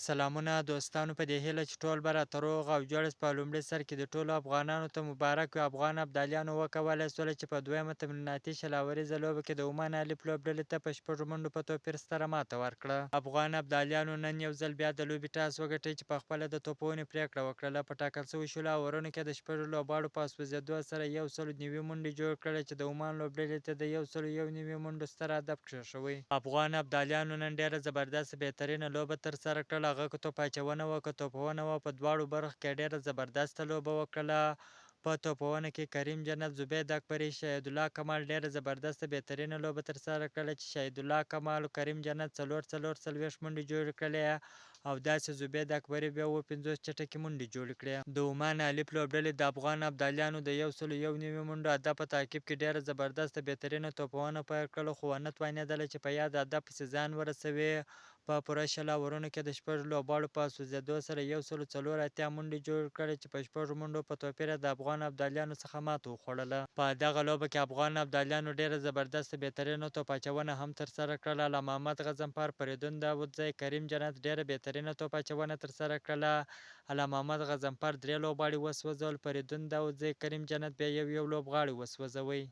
سلامونه دوستانو په دې هیله چې ټول به راته روغ او جوړ یاست. په لومړي سر کې د ټولو افغانانو ته مبارک وي. افغان ابدالیانو وکولای شول چې په دویمه تمریناتي شلاوریزه لوبه کې د عمان الف لوبډلې ته په 6 منډو په توپیر ستره ماته ورکړه. افغان ابدالیانو نن یو ځل بیا د لوبې ټاس وګټئ چې په خپله د توپونې پرېکړه وکړله. په ټاکل شویو شلو اورونو کې د 6 لوبغاړو په سوځېدو سره 190 منډې جوړې کړې چې د عمان لوبډلې ته د 191 منډو ستر هدف کېښوی. افغان ابدالیانو نن ډېره زبردست بهترینه لوبه ترسره کړله. هغه که توپ اچونه وه که توپونه وه، په دواړو برخو کې ډېره زبردسته لوبه وکړله. په توپونه کې کریم جنت، زبید اکبري، شهیدالله کمال ډېره زبردسته بهترینه لوبه ترسره کړله چې شهیدالله کمال او کریم جنت څلور 40 منډې جوړې کړلې او داسې زبید اکبري بیا 50 چټکې منډې جوړې کړې. د عمان الف لوبډلې د افغان ابدالیانو د 191 منډو هدف په تعقیب کې ډېره زبردسته بهترینه توپونه پیل کړل، خو ونه توانېدله چې په یاد هدف پسې ځان ورسوي. په پوره 60 اورونو کې د 6 لوبغاړو په سوځېدو سره 184 منډې جوړې کړې چې په 6 منډو په توپیر د افغان ابدالیانو څخه ماته وخوړله. په دغه لوبه کې افغان ابدالیانو ډېره زبردسته بهترینه توپ اچونه هم ترسره کړله. علامه محمد غضنفر، فریدون داودزی، کریم جنت ډېره بهترینه توپ اچونه ترسره کړله. علامه محمد غضنفر 3 لوبغاړي وسوځول، فریدون داودزی، کریم جنت بیا یو لوبغاړی وسوځوی.